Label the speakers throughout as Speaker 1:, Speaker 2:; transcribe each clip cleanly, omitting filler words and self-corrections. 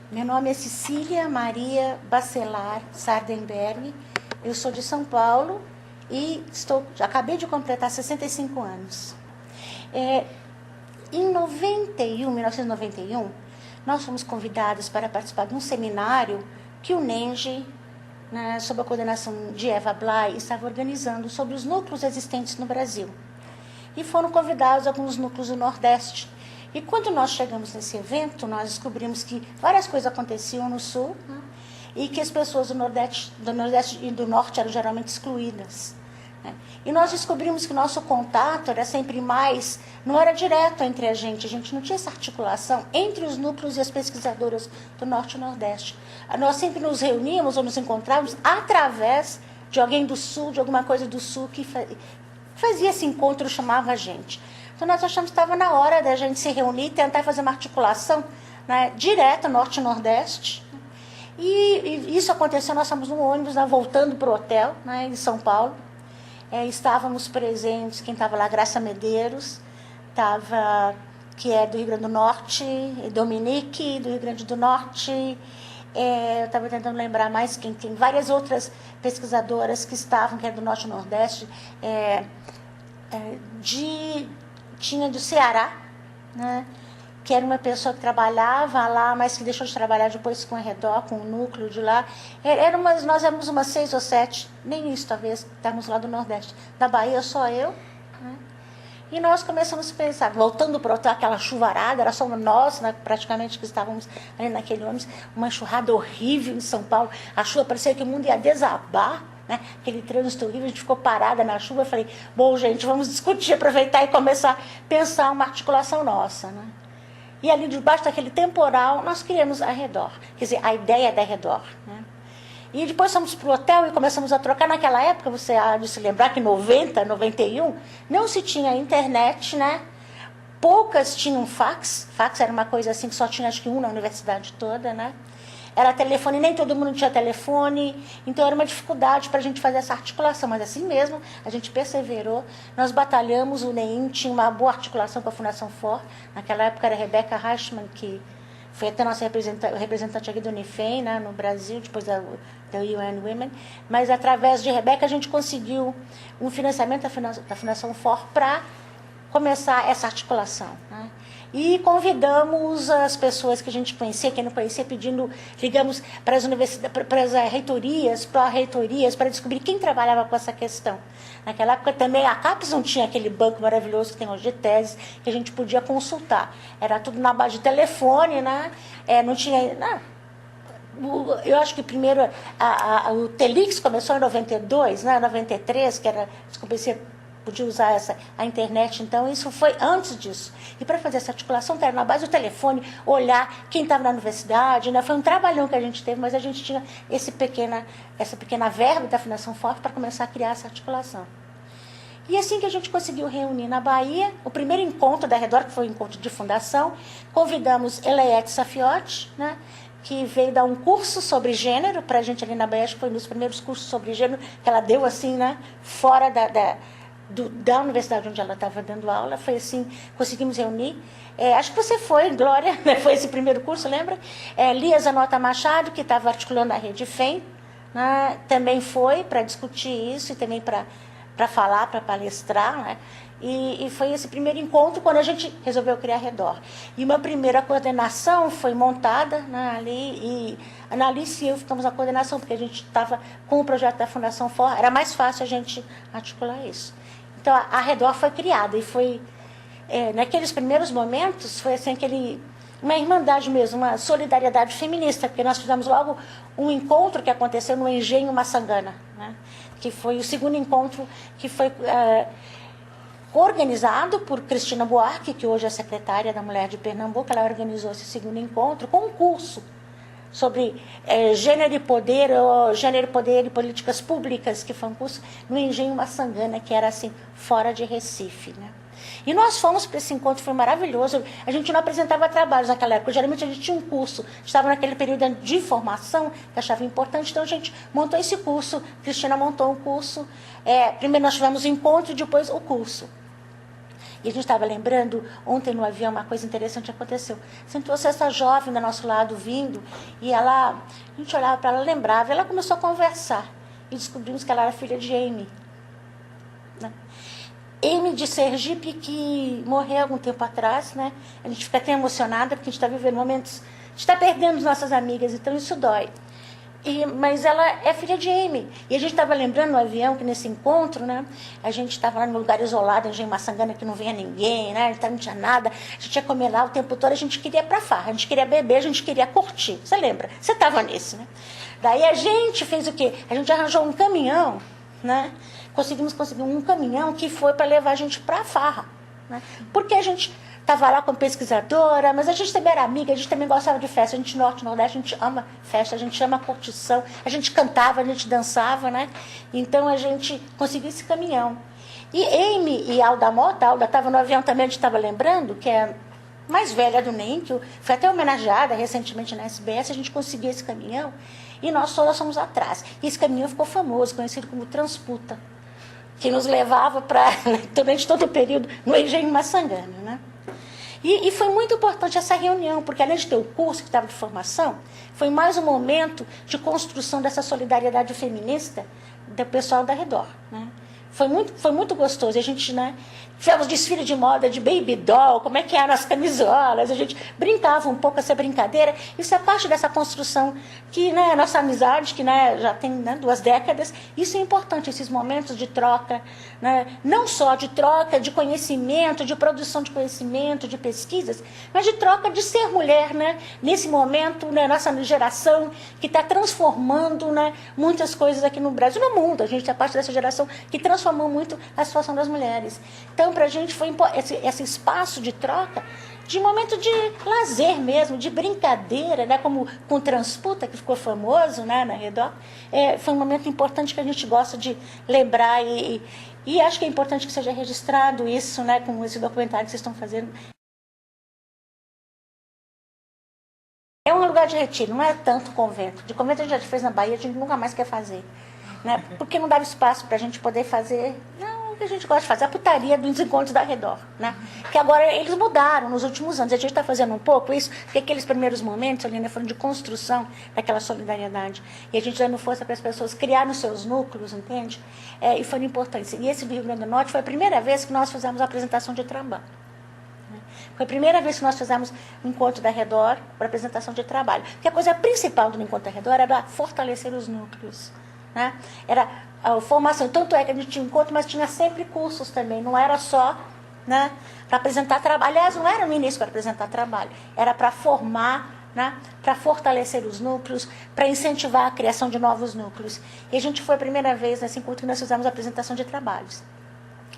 Speaker 1: Meu nome é Cecília Maria Bacelar Sardenberg, eu sou de São Paulo e acabei de completar 65 anos. Em 1991, nós fomos convidados para participar de um seminário que o NENGE, sob a coordenação de Eva Blay, estava organizando sobre os núcleos existentes no Brasil. E foram convidados alguns núcleos do Nordeste. E quando nós chegamos nesse evento, nós descobrimos que várias coisas aconteciam no Sul, e que as pessoas do Nordeste e do Norte eram geralmente excluídas. E nós descobrimos que o nosso contato era sempre mais, não era direto entre a gente não tinha essa articulação entre os núcleos e as pesquisadoras do Norte e Nordeste. Nós sempre nos reuníamos ou nos encontrávamos através de alguém do Sul, de alguma coisa do Sul que fazia esse encontro, chamava a gente. Então nós achamos que estava na hora da gente se reunir e tentar fazer uma articulação direta Norte e Nordeste. E isso aconteceu, nós estávamos no ônibus voltando para o hotel, em São Paulo. Estávamos presentes, quem estava lá, Graça Medeiros, que é do Rio Grande do Norte, Dominique, do Rio Grande do Norte. Eu estava tentando lembrar mais quem tem várias outras pesquisadoras que estavam, que é do Norte e Nordeste, tinha do Ceará, que era uma pessoa que trabalhava lá, mas que deixou de trabalhar depois com a Redor, com o núcleo de lá. Nós éramos umas 6 ou 7, nem isso talvez, estávamos lá do Nordeste. Da Bahia, só eu. E nós começamos a pensar, voltando para aquela chuvarada, era só nós, praticamente, que estávamos ali naquele ônibus, uma enxurrada horrível em São Paulo. A chuva parecia que o mundo ia desabar. Aquele trânsito horrível, a gente ficou parada na chuva. Eu falei, bom, gente, vamos discutir, aproveitar e começar a pensar uma articulação nossa. E ali debaixo daquele temporal, nós criamos a Redor, quer dizer, a ideia da Redor. E depois fomos para o hotel e começamos a trocar. Naquela época, você há de se lembrar que em 90, 91, não se tinha internet, Poucas tinham fax. Fax era uma coisa assim que só tinha, acho que um na universidade toda, Era telefone, nem todo mundo tinha telefone, então era uma dificuldade para a gente fazer essa articulação, mas assim mesmo a gente perseverou, nós batalhamos, o NEIM tinha uma boa articulação com a Fundação FOR, naquela época era a Rebeca Reichmann, que foi até nossa representante aqui do Unifem, no Brasil, depois da UN Women, mas através de Rebeca a gente conseguiu um financiamento da Fundação FOR para começar essa articulação. E convidamos as pessoas que a gente conhecia, quem não conhecia, ligamos para as universidades, para as reitorias, pró-reitorias, para descobrir quem trabalhava com essa questão. Naquela época também a CAPES não tinha aquele banco maravilhoso que tem hoje de teses, que a gente podia consultar. Era tudo na base de telefone, não tinha... Eu acho que primeiro o Telix começou em 92, 93, que era... Desculpa, podia usar a internet, então isso foi antes disso. E para fazer essa articulação, era na base do telefone, olhar quem estava na universidade, foi um trabalhão que a gente teve, mas a gente tinha essa pequena verba da Fundação FOR para começar a criar essa articulação. E assim que a gente conseguiu reunir na Bahia, o primeiro encontro da Redor, que foi um encontro de fundação, convidamos Eleiete Safiotti, que veio dar um curso sobre gênero para a gente ali na Bahia, acho que foi um dos primeiros cursos sobre gênero que ela deu assim, fora da universidade onde ela estava dando aula. Foi assim, conseguimos reunir. Acho que você foi, Glória, foi esse primeiro curso, lembra? Lia Zanota Machado, que estava articulando a Rede FEM, também foi para discutir isso e também para falar, para palestrar, E foi esse primeiro encontro quando a gente resolveu criar a Redor. E uma primeira coordenação foi montada ali, e a Analice e eu ficamos na coordenação, porque a gente estava com o projeto da Fundação FOR, era mais fácil a gente articular isso. Então, a Redor foi criada e foi, naqueles primeiros momentos, foi assim, uma irmandade mesmo, uma solidariedade feminista, porque nós fizemos logo um encontro que aconteceu no Engenho Maçangana, que foi o segundo encontro que foi organizado por Cristina Buarque, que hoje é secretária da Mulher de Pernambuco. Ela organizou esse segundo encontro com um curso sobre gênero e poder e políticas públicas, que foi um curso no Engenho Maçangana, que era assim, fora de Recife. E nós fomos para esse encontro, foi maravilhoso. A gente não apresentava trabalhos naquela época, geralmente a gente tinha um curso, estava naquele período de formação, que achava importante, então a gente montou esse curso, Cristina montou um curso, primeiro nós tivemos o encontro e depois o curso. E a gente estava lembrando, ontem no avião, uma coisa interessante aconteceu. Sentou-se essa jovem do nosso lado vindo, e ela, a gente olhava para ela, lembrava, e ela começou a conversar. E descobrimos que ela era filha de Amy. Né? Amy de Sergipe, que morreu algum tempo atrás, né? A gente fica até emocionada, porque a gente está vivendo momentos... A gente está perdendo nossas amigas, então isso dói. Mas ela é filha de Amy. E a gente estava lembrando no avião que nesse encontro, né? A gente estava lá num lugar isolado, em Maçangana, que não vinha ninguém, né? Então não tinha nada. A gente ia comer lá o tempo todo, a gente queria ir pra farra, a gente queria beber, a gente queria curtir. Você lembra? Você estava nisso, né? Daí a gente fez o quê? A gente arranjou um caminhão, né? Conseguir um caminhão que foi para levar a gente pra farra, né? Porque a gente estava lá como pesquisadora, mas a gente também era amiga, a gente também gostava de festa. A gente norte, nordeste, a gente ama festa, a gente ama curtição, a gente cantava, a gente dançava, né? Então a gente conseguiu esse caminhão. E Amy e Alda Mota, a Alda estava no avião também, a gente estava lembrando, que é mais velha do NEM, que foi até homenageada recentemente na SBS, a gente conseguiu esse caminhão e nós todas fomos atrás. E esse caminhão ficou famoso, conhecido como Transputa, que nos levava durante todo o período no Engenho Maçangana, né? E foi muito importante essa reunião, porque além de ter o curso que estava de formação, foi mais um momento de construção dessa solidariedade feminista do pessoal da Redor, né? Foi muito gostoso. A gente, né, fizemos desfile de moda de baby doll, como é que eram as camisolas, a gente brincava um pouco essa brincadeira. Isso é parte dessa construção que, né, nossa amizade, que, né, já tem, né, 2 décadas, isso é importante, esses momentos de troca, né, não só de troca de conhecimento, de produção de conhecimento, de pesquisas, mas de troca de ser mulher, né, nesse momento, né, nossa geração que está transformando, né, muitas coisas aqui no Brasil, no mundo. A gente é parte dessa geração que transformou muito a situação das mulheres. Então, para a gente foi esse espaço de troca, de momento de lazer mesmo, de brincadeira, né, como com Transputa, que ficou famoso, né, na Redor. Foi um momento importante que a gente gosta de lembrar e acho que é importante que seja registrado isso, né, com esse documentário que vocês estão fazendo. É um lugar de retiro, não é tanto convento. De convento a gente já fez na Bahia, a gente nunca mais quer fazer. Né? Porque não dava espaço para a gente poder fazer o que a gente gosta de fazer, a putaria dos encontros da Redor. Né? Que agora eles mudaram nos últimos anos. A gente está fazendo um pouco isso, porque aqueles primeiros momentos ali, né, foram de construção daquela solidariedade. E a gente dando força para as pessoas criarem os seus núcleos, entende? E foram importantes. E esse do Rio Grande do Norte foi a primeira vez que nós fizemos a apresentação de trabalho. Foi a primeira vez que nós fizemos um encontro da Redor para apresentação de trabalho. Porque a coisa principal do encontro da Redor era fortalecer os núcleos. Né? Era a formação, tanto é que a gente tinha encontro, mas tinha sempre cursos também, não era só, né, para apresentar trabalho. Aliás, não era no início para apresentar trabalho, era para formar, né, para fortalecer os núcleos, para incentivar a criação de novos núcleos. E a gente foi a primeira vez nesse encontro que nós fizemos a apresentação de trabalhos.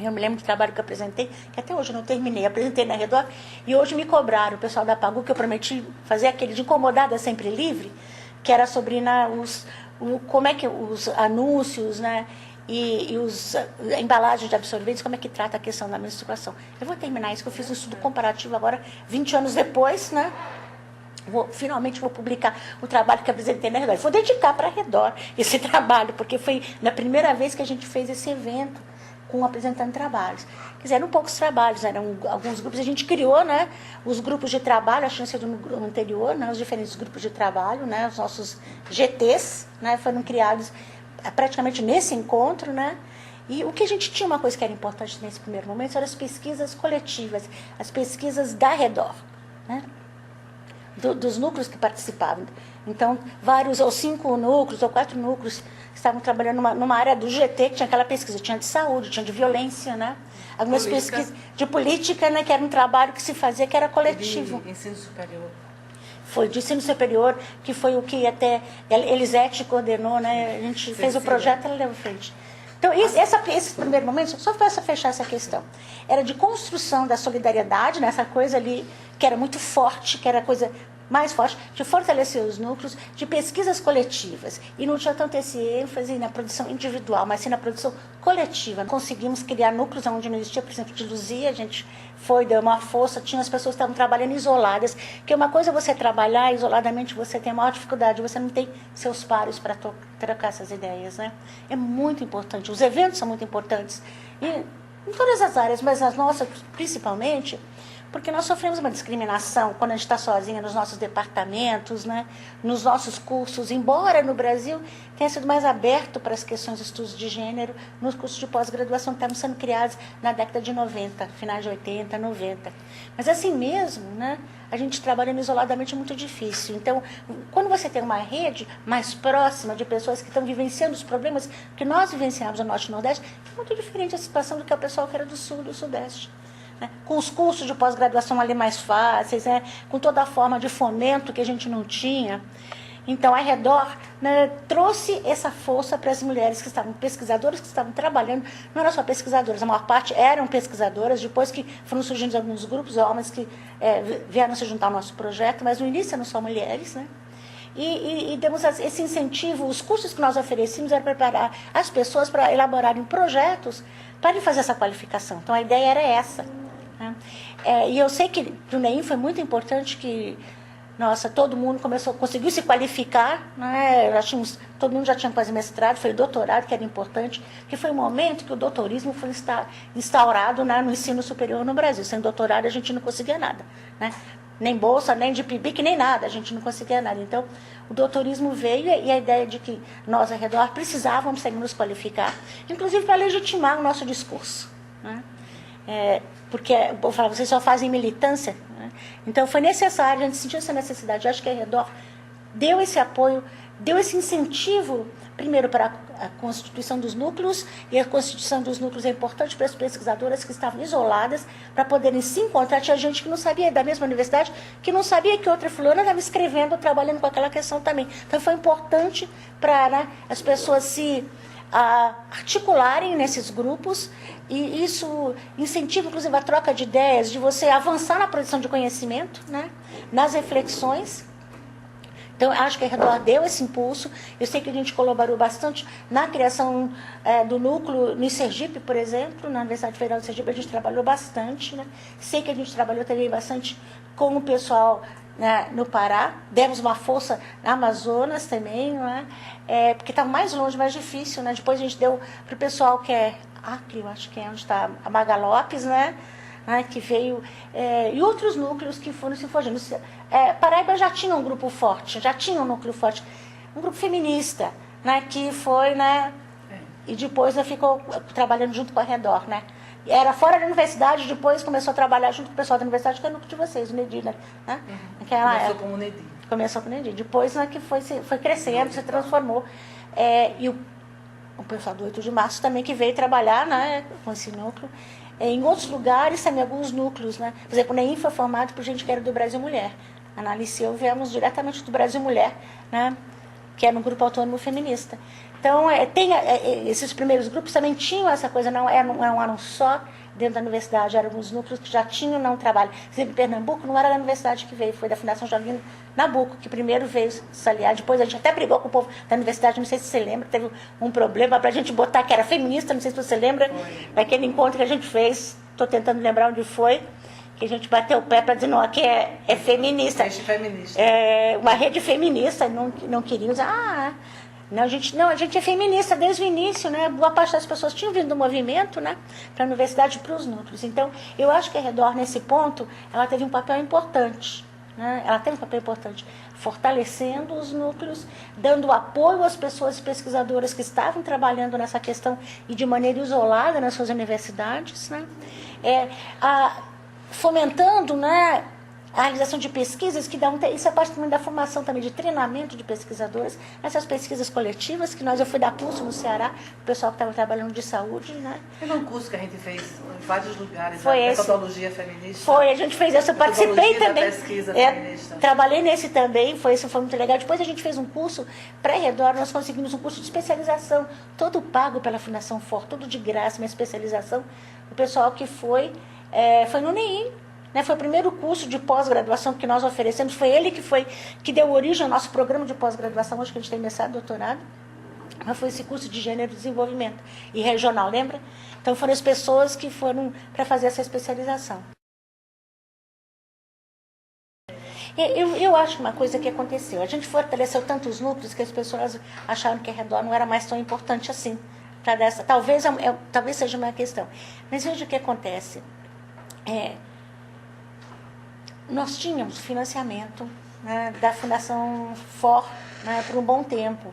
Speaker 1: Eu me lembro do trabalho que eu apresentei, que até hoje eu não terminei, apresentei na Redor, e hoje me cobraram, o pessoal da Pagu, que eu prometi fazer aquele de Incomodada Sempre Livre, que era sobre, né, como é que os anúncios, né, e os embalagens de absorventes, como é que trata a questão da menstruação. Eu vou terminar isso, que eu fiz um estudo comparativo agora, 20 anos depois, né? Finalmente vou publicar o trabalho que apresentei na Redor. Vou dedicar para a Redor esse trabalho, porque foi na primeira vez que a gente fez esse evento, apresentando trabalhos. Quer dizer, eram poucos trabalhos, eram alguns grupos. A gente criou, né, os grupos de trabalho, acho que tinha sido no anterior, né, os diferentes grupos de trabalho, né, os nossos GTs, né, foram criados praticamente nesse encontro, né, e o que a gente tinha, uma coisa que era importante nesse primeiro momento, eram as pesquisas coletivas, as pesquisas da Redor, né, dos núcleos que participavam. Então, vários, ou 5 núcleos, ou 4 núcleos, estavam trabalhando numa área do GT, que tinha aquela pesquisa, tinha de saúde, tinha de violência, né? Algumas pesquisas de política, né, que era um trabalho que se fazia, que era coletivo.
Speaker 2: De ensino superior.
Speaker 1: Foi de ensino superior, que foi o que até Elisete coordenou, né? A gente fez o projeto, ela levou à frente. Então, esse primeiro momento, só para fechar essa questão, era de construção da solidariedade, né, essa coisa ali, que era muito forte, que era a coisa mais forte, de fortalecer os núcleos, de pesquisas coletivas. E não tinha tanto esse ênfase na produção individual, mas sim na produção coletiva. Conseguimos criar núcleos onde não existia, por exemplo, de Luzia, a gente deu uma força, tinha as pessoas que estavam trabalhando isoladas, que uma coisa é você trabalhar isoladamente, você tem maior dificuldade, você não tem seus pares para trocar essas ideias, né? É muito importante, os eventos são muito importantes. E em todas as áreas, mas as nossas principalmente, porque nós sofremos uma discriminação quando a gente está sozinha nos nossos departamentos, né, nos nossos cursos, embora no Brasil tenha sido mais aberto para as questões de estudos de gênero, nos cursos de pós-graduação que estavam sendo criados na década de 90, finais de 80, 90. Mas assim mesmo, né, a gente trabalhando isoladamente é muito difícil. Então, quando você tem uma rede mais próxima de pessoas que estão vivenciando os problemas que nós vivenciamos no Norte e Nordeste, é muito diferente a situação do que o pessoal que era do Sul e do Sudeste. Com os cursos de pós-graduação ali mais fáceis, né? Com toda a forma de fomento que a gente não tinha. Então, a Redor, né, trouxe essa força para as mulheres que estavam, pesquisadoras que estavam trabalhando, não eram só pesquisadoras, a maior parte eram pesquisadoras, depois que foram surgindo alguns grupos, homens que vieram se juntar ao nosso projeto, mas no início eram só mulheres, né? E demos esse incentivo, os cursos que nós oferecíamos era preparar as pessoas para elaborarem projetos para fazer essa qualificação. Então, a ideia era essa. Né? E eu sei que para o NEIM foi muito importante que, nossa, todo mundo conseguiu se qualificar, né? Todo mundo já tinha quase mestrado, foi o doutorado que era importante, que foi o momento que o doutorismo foi instaurado, né, no ensino superior no Brasil. Sem doutorado a gente não conseguia nada, né? Nem bolsa, nem de PIBIC, nem nada, a gente não conseguia nada. Então, o doutorismo veio e a ideia de que nós, ao redor, precisávamos sempre nos qualificar, inclusive para legitimar o nosso discurso. Né? Porque, eu falo, vocês só fazem militância. Né? Então, foi necessário, a gente sentiu essa necessidade. Eu acho que a Redor deu esse apoio, deu esse incentivo, primeiro para a constituição dos núcleos, e a constituição dos núcleos é importante para as pesquisadoras que estavam isoladas, para poderem se encontrar. Tinha gente que não sabia, da mesma universidade, que não sabia que outra fulana estava escrevendo, trabalhando com aquela questão também. Então, foi importante para, né, as pessoas se articularem nesses grupos, e isso incentiva, inclusive, a troca de ideias, de você avançar na produção de conhecimento, né, nas reflexões. Então, acho que a Redor deu esse impulso. Eu sei que a gente colaborou bastante na criação do núcleo no Sergipe, por exemplo, na Universidade Federal de Sergipe, a gente trabalhou bastante. Né? Sei que a gente trabalhou também bastante com o pessoal, né, no Pará. Demos uma força na Amazonas também, né? Porque estava mais longe, mais difícil. Né? Depois a gente deu para o pessoal que é Acre, eu acho que é onde está a Maga Lopes, né? Que veio, e outros núcleos que foram se forjando. Paraíba já tinha um grupo forte, já tinha um núcleo forte, um grupo feminista, né, que foi, né, e depois ficou trabalhando junto com a Redor, né. Era fora da universidade, depois começou a trabalhar junto com o pessoal da universidade, que é o núcleo de vocês, o NEDI, né.
Speaker 2: Começou como NEDI.
Speaker 1: Começou com o NEDI. Depois, né, que foi crescendo, se transformou. E o pessoal do 8 de março também que veio trabalhar, né, com esse núcleo. Em outros lugares também, alguns núcleos, né? Por exemplo, o NEIM foi formado por gente que era do Brasil Mulher. A Alice e eu viemos diretamente do Brasil Mulher, né? Que era um grupo autônomo feminista. Então, esses primeiros grupos também tinham essa coisa, não eram só dentro da universidade, eram os núcleos que já tinham não trabalho. Por exemplo, em Pernambuco não era da universidade que veio, foi da Fundação Joaquim Nabuco, que primeiro veio se aliar. Depois a gente até brigou com o povo da universidade, não sei se você lembra, teve um problema para a gente botar que era feminista, não sei se você lembra, daquele encontro que a gente fez, estou tentando lembrar onde foi, que a gente bateu o pé para dizer, não, aqui é feminista.
Speaker 2: Rede feminista.
Speaker 1: Uma rede feminista, não queriam dizer, a gente é feminista desde o início, né? Boa parte das pessoas tinham vindo do movimento, né, para a universidade e para os núcleos. Então, eu acho que a Redor, nesse ponto, ela teve um papel importante. Né? Ela teve um papel importante, fortalecendo os núcleos, dando apoio às pessoas pesquisadoras que estavam trabalhando nessa questão e de maneira isolada nas suas universidades, né? Fomentando, né, a realização de pesquisas que dão, isso é parte também da formação também de treinamento de pesquisadoras, essas pesquisas coletivas que eu fui dar curso no Ceará, o pessoal que estava trabalhando de saúde, né?
Speaker 2: Teve um curso que a gente fez em vários lugares,
Speaker 1: foi
Speaker 2: a metodologia feminista.
Speaker 1: Foi, a gente fez essa, eu participei também.
Speaker 2: Pesquisa feminista.
Speaker 1: Trabalhei nesse também, isso foi muito legal. Depois a gente fez um curso pré-Redor, nós conseguimos um curso de especialização, todo pago pela Fundação Ford, tudo de graça, uma especialização. O pessoal que foi no NEIM. Né, foi o primeiro curso de pós-graduação que nós oferecemos, foi ele que deu origem ao nosso programa de pós-graduação, hoje que a gente tem mestrado e doutorado, mas foi esse curso de gênero e desenvolvimento, e regional, lembra? Então foram as pessoas que foram para fazer essa especialização. Eu acho uma coisa que aconteceu, a gente fortaleceu tantos núcleos que as pessoas acharam que a Redor não era mais tão importante assim. Talvez seja uma questão. Mas veja o que acontece. Nós tínhamos financiamento, né, da Fundação FOR, né, por um bom tempo.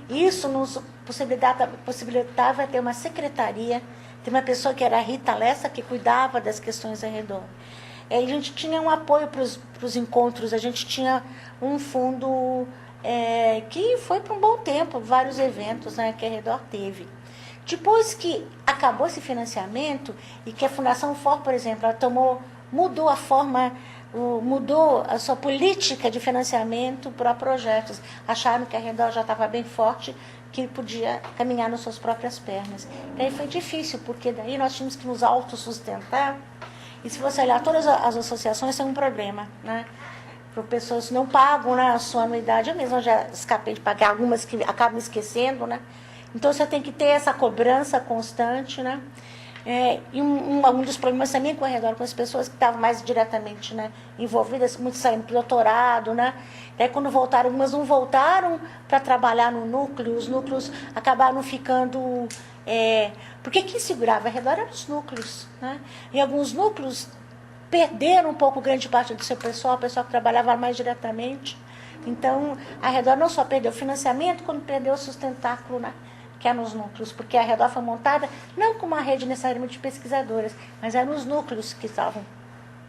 Speaker 1: Isso nos possibilitava ter uma secretaria, ter uma pessoa que era a Rita Lessa, que cuidava das questões ao redor. A gente tinha um apoio para os encontros, a gente tinha um fundo que foi por um bom tempo, vários eventos, né, que a Redor teve. Depois que acabou esse financiamento e que a Fundação FOR, por exemplo, ela mudou a sua política de financiamento para projetos. Acharam que a Redor já estava bem forte, que podia caminhar nas suas próprias pernas. Daí foi difícil, porque daí nós tínhamos que nos autossustentar. E se você olhar, todas as associações têm um problema, né? Para pessoas que não pagam, né, a sua anuidade. Eu mesma já escapei de pagar algumas que acabam esquecendo, né? Então você tem que ter essa cobrança constante, né? E um dos problemas também com a Redor, com as pessoas que estavam mais diretamente, né, envolvidas, muitos saindo para o doutorado, né? Daí quando voltaram, algumas não voltaram para trabalhar no núcleo, os núcleos acabaram ficando... porque quem segurava a Redor eram os núcleos, né? E alguns núcleos perderam um pouco grande parte do seu pessoal, o pessoal que trabalhava mais diretamente. Então, a Redor não só perdeu o financiamento, como perdeu o sustentáculo, né, que é nos núcleos, porque a Redor foi montada não como uma rede necessariamente de pesquisadores, mas eram os núcleos que estavam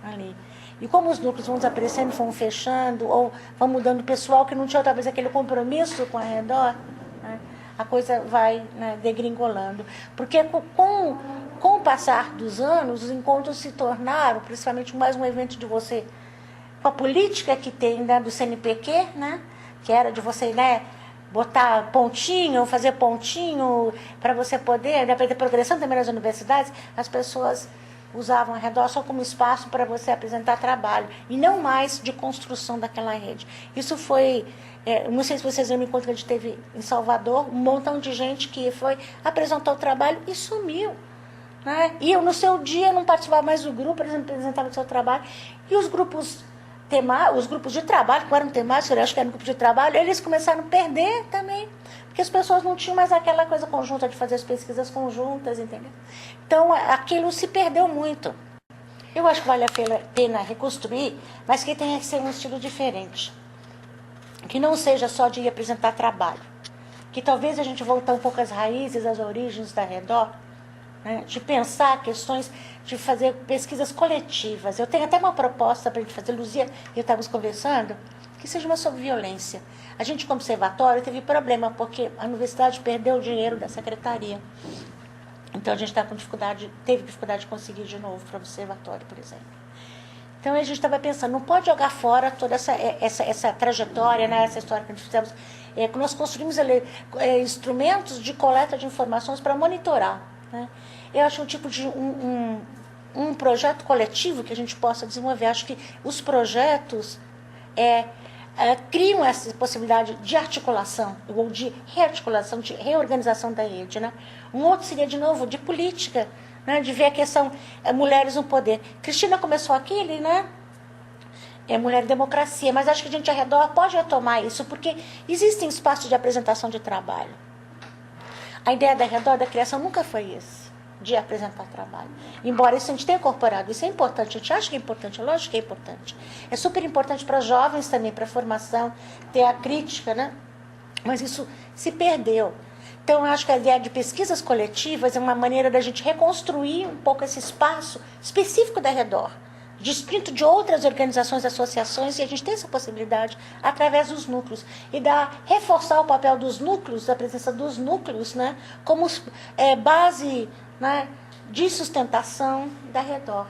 Speaker 1: ali. E como os núcleos vão desaparecendo, vão fechando, ou vão mudando o pessoal que não tinha talvez aquele compromisso com a Redor, né, a coisa vai, né, degringolando. Porque com o passar dos anos, os encontros se tornaram, principalmente mais um evento de você, com a política que tem, né, do CNPq, né, que era de você, né, botar pontinho, fazer pontinho, para você poder, né, para ter progressão também nas universidades, as pessoas usavam a Redor só como espaço para você apresentar trabalho, e não mais de construção daquela rede. Isso foi, não sei se vocês lembram, enquanto que a gente teve em Salvador, um montão de gente que foi, apresentou o trabalho e sumiu. Né? E eu, no seu dia, não participava mais do grupo, apresentava o seu trabalho, e os grupos de trabalho, que eram temáticos, eu acho que era um grupo de trabalho, eles começaram a perder também, porque as pessoas não tinham mais aquela coisa conjunta de fazer as pesquisas conjuntas, entendeu? Então, aquilo se perdeu muito. Eu acho que vale a pena reconstruir, mas que tenha que ser um estilo diferente. Que não seja só de ir apresentar trabalho. Que talvez a gente voltar um pouco às raízes, às origens da Redor, né, de pensar questões, de fazer pesquisas coletivas. Eu tenho até uma proposta para a gente fazer, Luzia e eu estávamos conversando, que seja uma sobre violência. A gente, como observatório, teve problema, porque a universidade perdeu o dinheiro da secretaria. Então, a gente teve dificuldade de conseguir de novo para o observatório, por exemplo. Então, a gente estava pensando, não pode jogar fora toda essa trajetória, né, essa história que nós fizemos. Nós construímos instrumentos de coleta de informações para monitorar. Né? Eu acho um tipo de um projeto coletivo que a gente possa desenvolver. Acho que os projetos criam essa possibilidade de articulação, ou de rearticulação, de reorganização da rede. Né? Um outro seria, de novo, de política, né? De ver a questão mulheres no poder. Cristina começou aquele, né? Mulher e democracia, mas acho que a gente ao redor pode retomar isso, porque existem espaços de apresentação de trabalho. A ideia da Redor da criação nunca foi esse, de apresentar trabalho. Embora isso a gente tenha incorporado, isso é importante, a gente acha que é importante, lógico que é importante. É super importante para jovens também, para a formação, ter a crítica, né? Mas isso se perdeu. Então, eu acho que a ideia de pesquisas coletivas é uma maneira da gente reconstruir um pouco esse espaço específico da Redor, distinto de outras organizações, associações, e a gente tem essa possibilidade através dos núcleos. E reforçar o papel dos núcleos, a presença dos núcleos, né, como base, né, de sustentação da Redor.